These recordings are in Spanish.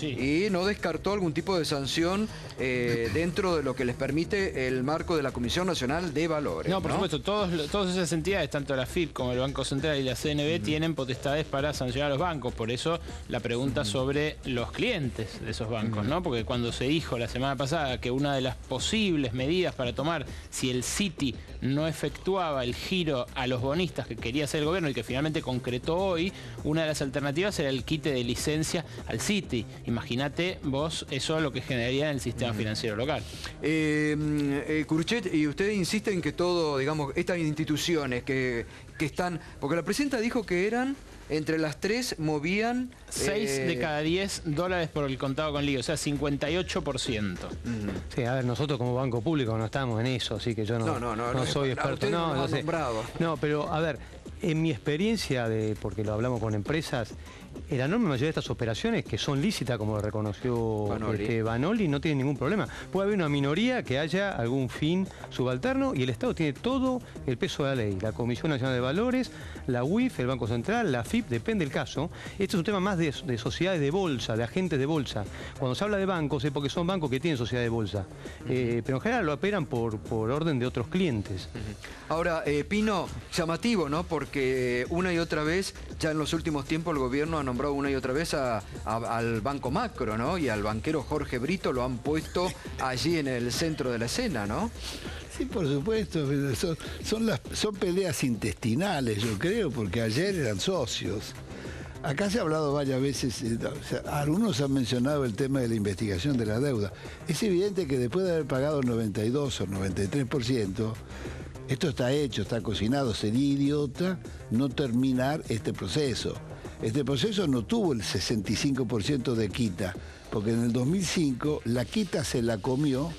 y no descartó algún tipo de sanción dentro de lo que les permite el marco de la Comisión Nacional de Valores. No, por supuesto, todas esas entidades, tanto la FIP como el Banco Central y la CNB, tienen potestades para sancionar a los bancos. Por eso la pregunta sobre los clientes de esos bancos, ¿no? Porque cuando se dijo la semana pasada que una de las posibles medidas para tomar si el Citi no efectuaba el giro a los bonistas que quería hacer el gobierno y que finalmente concretó hoy, una de las alternativas era el quite de licencia al Citi. Imagínate vos eso lo que generaría en el sistema financiero local. Kurchet, y usted insiste en que todo, digamos, estas instituciones que están... Porque la presidenta dijo que eran... Entre las tres movían... 6 de cada 10 dólares por el contado con lío, o sea, 58%. Sí, a ver, nosotros como banco público no estamos en eso, así que yo no soy experto. No, pero a ver, en mi experiencia, porque lo hablamos con empresas, la enorme mayoría de estas operaciones que son lícitas, como lo reconoció Banoli, no tienen ningún problema. Puede haber una minoría que haya algún fin subalterno y el Estado tiene todo el peso de la ley. La Comisión Nacional de Valores, la UIF, el Banco Central, la FIP, depende del caso. Este es un tema más de sociedades de bolsa, de agentes de bolsa. Cuando se habla de bancos es porque son bancos que tienen sociedad de bolsa. Pero en general lo operan por orden de otros clientes. Ahora, Pino, llamativo, ¿no? Porque una y otra vez, ya en los últimos tiempos, el gobierno ha nombrado una y otra vez al Banco Macro, ¿no? Y al banquero Jorge Brito lo han puesto allí en el centro de la escena, ¿no? Sí, por supuesto, son peleas intestinales, yo creo, porque ayer eran socios. Acá se ha hablado varias veces, algunos han mencionado el tema de la investigación de la deuda. Es evidente que después de haber pagado el 92 o 93%, esto está hecho, está cocinado, sería idiota no terminar este proceso. Este proceso no tuvo el 65% de quita, porque en el 2005 la quita se la comió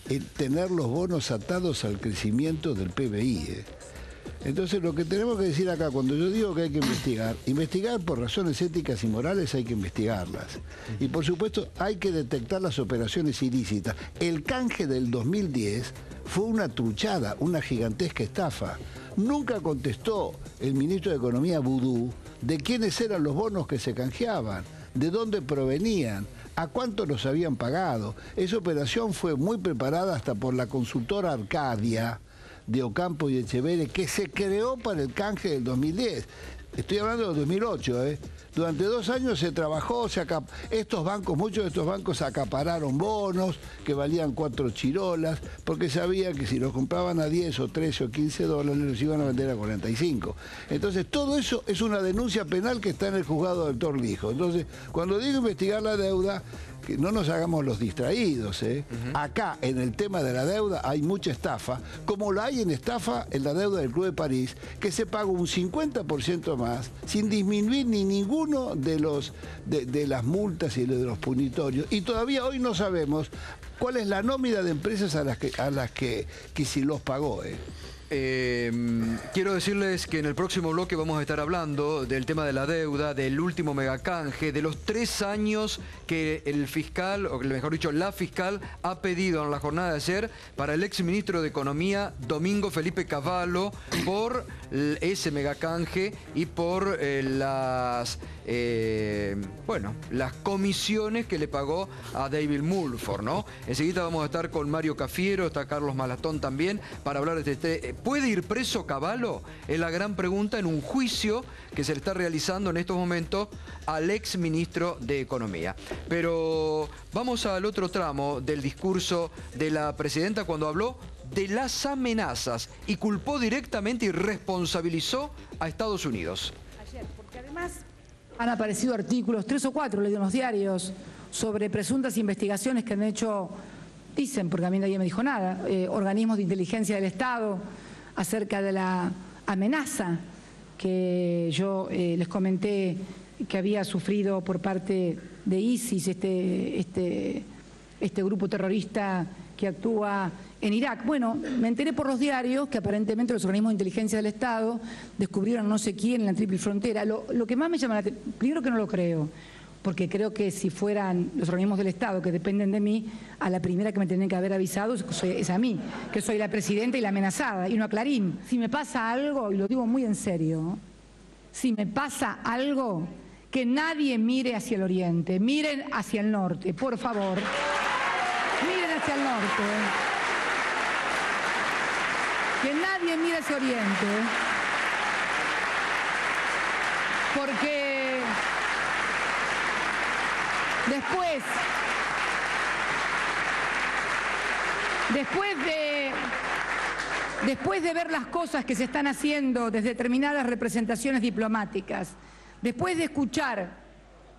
en tener los bonos atados al crecimiento del PBI. Entonces lo que tenemos que decir acá, cuando yo digo que hay que investigar por razones éticas y morales hay que investigarlas. Y por supuesto hay que detectar las operaciones ilícitas. El canje del 2010 fue una truchada, una gigantesca estafa. Nunca contestó el ministro de Economía Vudú de quiénes eran los bonos que se canjeaban, de dónde provenían, a cuánto los habían pagado. Esa operación fue muy preparada hasta por la consultora Arcadia de Ocampo y Echeverri, que se creó para el canje del 2010. Estoy hablando del 2008, ¿eh? Durante 2 años se trabajó, muchos de estos bancos acapararon bonos que valían 4 chirolas, porque sabían que si los compraban a 10 o 13 o 15 dólares los iban a vender a 45. Entonces todo eso es una denuncia penal que está en el juzgado del Torrijos. Entonces, cuando digo investigar la deuda, que no nos hagamos los distraídos, ¿eh? Acá, en el tema de la deuda, hay mucha estafa, como la hay en estafa en la deuda del Club de París, que se pagó un 50% más, sin disminuir ni ninguno de las multas y de los punitorios. Y todavía hoy no sabemos cuál es la nómina de empresas a las que si los pagó, ¿eh? Quiero decirles que en el próximo bloque vamos a estar hablando del tema de la deuda, del último megacanje, de los 3 años que el fiscal, o mejor dicho, la fiscal ha pedido en la jornada de ayer para el exministro de Economía, Domingo Felipe Cavallo, por ese megacanje y por las comisiones que le pagó a David Mulford, ¿no? Enseguida vamos a estar con Mario Cafiero, está Carlos Malatón también, para hablar de este... ¿Puede ir preso Cavallo? Es la gran pregunta en un juicio que se le está realizando en estos momentos al ex ministro de Economía. Pero vamos al otro tramo del discurso de la presidenta cuando habló de las amenazas y culpó directamente y responsabilizó a Estados Unidos. Ayer, porque además han aparecido artículos, 3 o 4, leí en los diarios, sobre presuntas investigaciones que han hecho, dicen, porque a mí nadie me dijo nada, organismos de inteligencia del Estado, acerca de la amenaza que yo les comenté que había sufrido por parte de ISIS, este grupo terrorista que actúa en Irak. Bueno, me enteré por los diarios que aparentemente los organismos de inteligencia del Estado descubrieron no sé quién en la triple frontera. Lo que más me llama la atención, primero que no lo creo, porque creo que si fueran los organismos del Estado que dependen de mí, a la primera que me tendrían que haber avisado es a mí, que soy la presidenta y la amenazada, y no a Clarín. Si me pasa algo, y lo digo muy en serio, si me pasa algo que nadie mire hacia el oriente, miren hacia el norte, por favor. Miren hacia el norte. Que nadie mire hacia oriente. Porque después de ver las cosas que se están haciendo desde determinadas representaciones diplomáticas, después de escuchar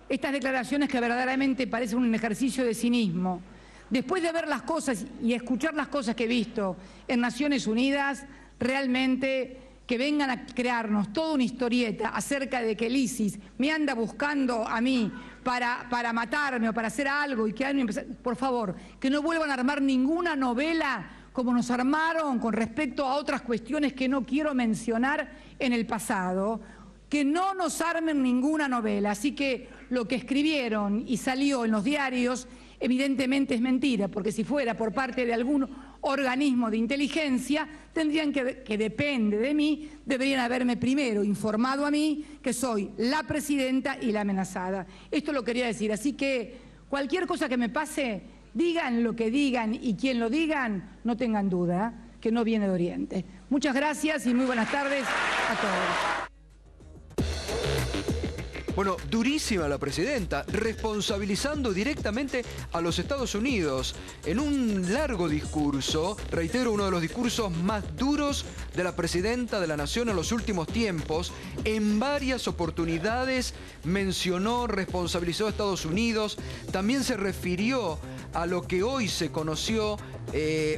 estas declaraciones que verdaderamente parecen un ejercicio de cinismo, después de ver las cosas y escuchar las cosas que he visto en Naciones Unidas, realmente que vengan a crearnos toda una historieta acerca de que el ISIS me anda buscando a mí para matarme o para hacer algo y que por favor, que no vuelvan a armar ninguna novela como nos armaron con respecto a otras cuestiones que no quiero mencionar en el pasado, que no nos armen ninguna novela. Así que lo que escribieron y salió en los diarios evidentemente es mentira, porque si fuera por parte de algún organismo de inteligencia, tendrían que depende de mí, deberían haberme primero informado a mí que soy la presidenta y la amenazada. Esto lo quería decir, así que cualquier cosa que me pase, digan lo que digan y quien lo digan, no tengan duda, que no viene de Oriente. Muchas gracias y muy buenas tardes a todos. Bueno, durísima la presidenta, responsabilizando directamente a los Estados Unidos. En un largo discurso, reitero, uno de los discursos más duros de la presidenta de la Nación en los últimos tiempos, en varias oportunidades mencionó, responsabilizó a Estados Unidos, también se refirió a lo que hoy se conoció,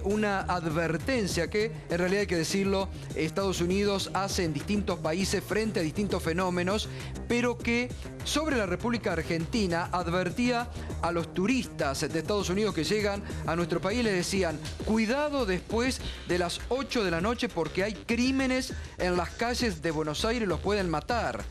una advertencia que, en realidad hay que decirlo, Estados Unidos hace en distintos países frente a distintos fenómenos, pero que sobre la República Argentina advertía a los turistas de Estados Unidos que llegan a nuestro país, les decían, cuidado después de las 8 de la noche porque hay crímenes en las calles de Buenos Aires, los pueden matar.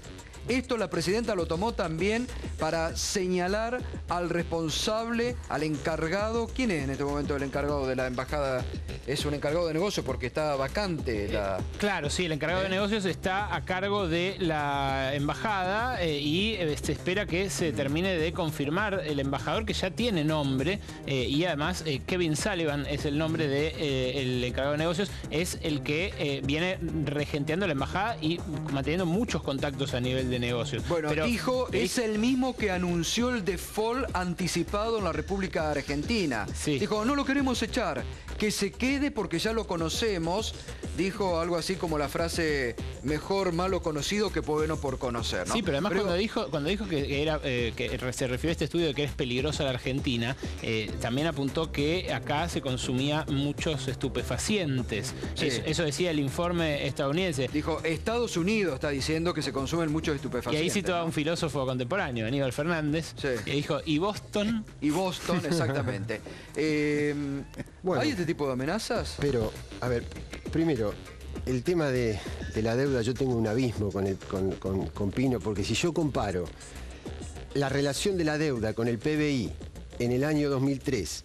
Esto la presidenta lo tomó también para señalar al responsable, al encargado. ¿Quién es en este momento el encargado de la embajada? Es un encargado de negocios porque está vacante la... Claro, sí, el encargado de negocios está a cargo de la embajada y se espera que se termine de confirmar el embajador, que ya tiene nombre, y además Kevin Sullivan es el nombre del encargado de negocios, es el que viene regenteando la embajada y manteniendo muchos contactos a nivel de negocios. Bueno, pero dijo, es el mismo que anunció el default anticipado en la República Argentina. Sí. Dijo, no lo queremos echar, que se quede porque ya lo conocemos. Dijo algo así como la frase, mejor malo conocido que bueno por conocer, ¿no? Sí, pero además cuando dijo que se refirió a este estudio de que es peligrosa la Argentina, también apuntó que acá se consumía muchos estupefacientes. Sí. Eso decía el informe estadounidense. Dijo, Estados Unidos está diciendo que se consumen muchos estupefacientes. Y ahí citó a un filósofo contemporáneo, Aníbal Fernández, que dijo, ¿y Boston? Y Boston, exactamente. Bueno, ¿hay este tipo de amenazas? Pero, a ver, primero, el tema de la deuda, yo tengo un abismo con Pino, porque si yo comparo la relación de la deuda con el PBI en el año 2003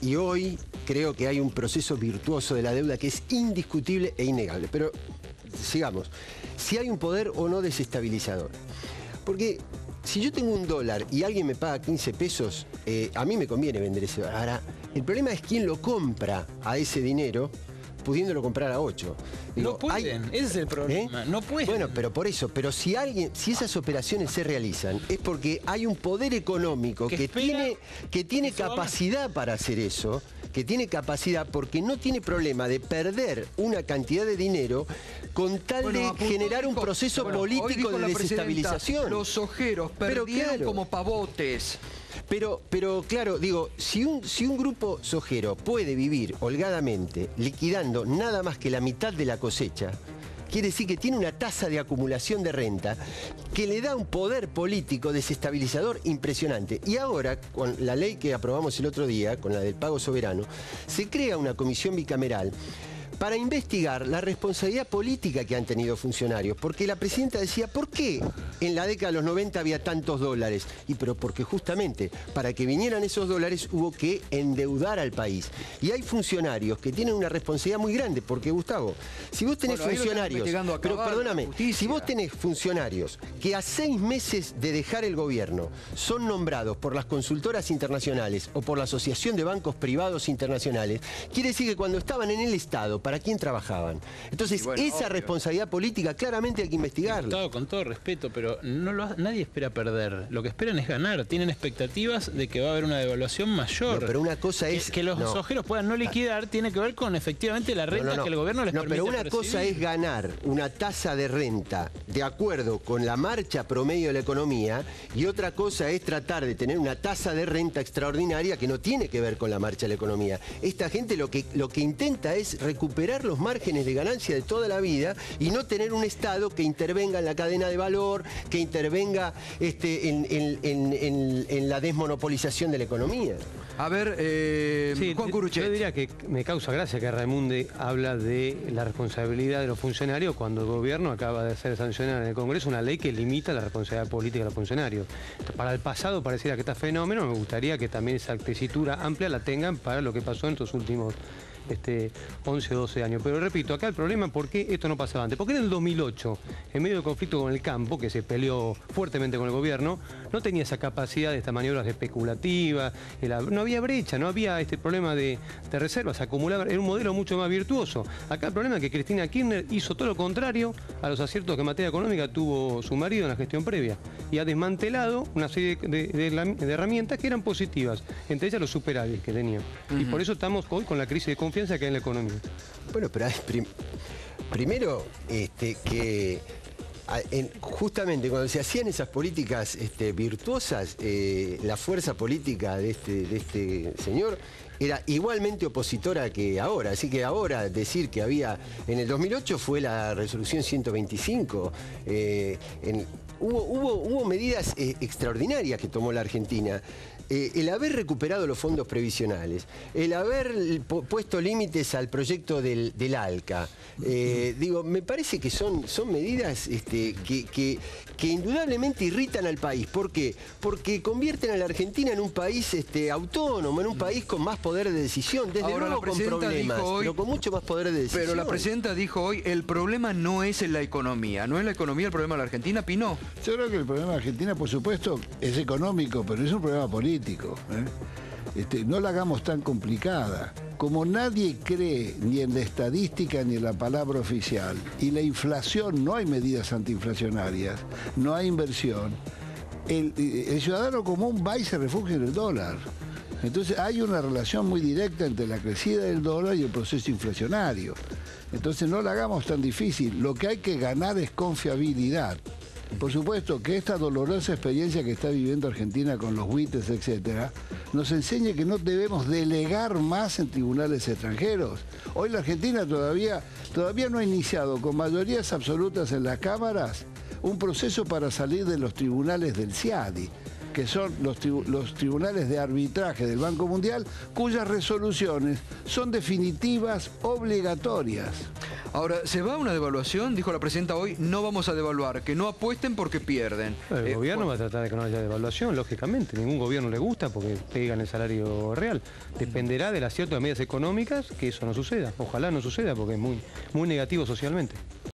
y hoy, creo que hay un proceso virtuoso de la deuda que es indiscutible e innegable. Pero, sigamos, si hay un poder o no desestabilizador. Porque si yo tengo $1 y alguien me paga 15 pesos, a mí me conviene vender ese dólar. Ahora, el problema es quién lo compra a ese dinero, pudiéndolo comprar a 8. Digo, no pueden, ese es el problema, no pueden. Bueno, pero por eso, pero si esas operaciones se realizan, es porque hay un poder económico que tiene capacidad para hacer eso, que tiene capacidad porque no tiene problema de perder una cantidad de dinero con tal de generar un proceso político de desestabilización. Los ojeros perdieron como pavotes. Pero claro, digo, si un grupo sojero puede vivir holgadamente liquidando nada más que la mitad de la cosecha, quiere decir que tiene una tasa de acumulación de renta que le da un poder político desestabilizador impresionante. Y ahora, con la ley que aprobamos el otro día, con la del pago soberano, se crea una comisión bicameral para investigar la responsabilidad política que han tenido funcionarios. Porque la presidenta decía, ¿por qué en la década de los 90 había tantos dólares? Pero porque justamente para que vinieran esos dólares hubo que endeudar al país. Y hay funcionarios que tienen una responsabilidad muy grande, porque Gustavo, si vos tenés funcionarios, pero perdóname, si vos tenés funcionarios que a 6 meses de dejar el gobierno son nombrados por las consultoras internacionales o por la Asociación de Bancos Privados Internacionales, quiere decir que cuando estaban en el Estado, ¿para quién trabajaban? Entonces, bueno, esa responsabilidad política claramente hay que investigarla. Gustavo, con todo respeto, pero nadie espera perder. Lo que esperan es ganar. Tienen expectativas de que va a haber una devaluación mayor. No, pero una cosa es... Que los ojeros puedan no liquidar tiene que ver con efectivamente la renta que el gobierno les permite pero una percibir. Cosa es ganar una tasa de renta de acuerdo con la marcha promedio de la economía y otra cosa es tratar de tener una tasa de renta extraordinaria que no tiene que ver con la marcha de la economía. Esta gente lo que intenta es recuperar los márgenes de ganancia de toda la vida y no tener un Estado que intervenga en la cadena de valor, que intervenga en la desmonopolización de la economía. A ver, Juan Curuchet. Yo diría que me causa gracia que Raimundi habla de la responsabilidad de los funcionarios cuando el gobierno acaba de hacer sancionar en el Congreso una ley que limita la responsabilidad política de los funcionarios. Para el pasado pareciera que está fenómeno, me gustaría que también esa tesitura amplia la tengan para lo que pasó en estos últimos 11 o 12 años. Pero repito, acá el problema es por qué esto no pasaba antes. Porque en el 2008, en medio del conflicto con el campo, que se peleó fuertemente con el gobierno, no tenía esa capacidad de estas maniobras especulativas, no había brecha, no había este problema de reservas, acumulaban, era un modelo mucho más virtuoso. Acá el problema es que Cristina Kirchner hizo todo lo contrario a los aciertos que en materia económica tuvo su marido en la gestión previa y ha desmantelado una serie de herramientas que eran positivas, entre ellas los superávit que tenían. Y por eso estamos hoy con la crisis de confianza que hay en la economía. Bueno, pero primero que justamente cuando se hacían esas políticas virtuosas, la fuerza política de este señor era igualmente opositora que ahora. Así que ahora decir que había... En el 2008 fue la resolución 125. Hubo medidas extraordinarias que tomó la Argentina. El haber recuperado los fondos previsionales, el haber puesto límites al proyecto del ALCA, me parece que son medidas que indudablemente irritan al país. ¿Por qué? Porque convierten a la Argentina en un país autónomo, en un país con más poder de decisión, desde ahora, luego con problemas, pero con mucho más poder de decisión. Pero la presidenta dijo hoy, el problema no es en la economía. ¿No es la economía el problema de la Argentina, Pino? Yo creo que el problema de Argentina, por supuesto, es económico, pero es un problema político. No la hagamos tan complicada. Como nadie cree ni en la estadística ni en la palabra oficial, y la inflación, no hay medidas antiinflacionarias, no hay inversión, el ciudadano común va y se refugia en el dólar. Entonces hay una relación muy directa entre la crecida del dólar y el proceso inflacionario. Entonces no la hagamos tan difícil. Lo que hay que ganar es confiabilidad. Por supuesto que esta dolorosa experiencia que está viviendo Argentina con los buitres, etcétera, nos enseña que no debemos delegar más en tribunales extranjeros. Hoy la Argentina todavía no ha iniciado con mayorías absolutas en las cámaras un proceso para salir de los tribunales del CIADI, que son los tribunales de arbitraje del Banco Mundial, cuyas resoluciones son definitivas, obligatorias. Ahora, ¿se va a una devaluación? Dijo la presidenta hoy, no vamos a devaluar, que no apuesten porque pierden. El gobierno va a tratar de que no haya devaluación, lógicamente. Ningún gobierno le gusta porque pegan el salario real. Dependerá del acierto de medidas económicas que eso no suceda. Ojalá no suceda porque es muy negativo socialmente.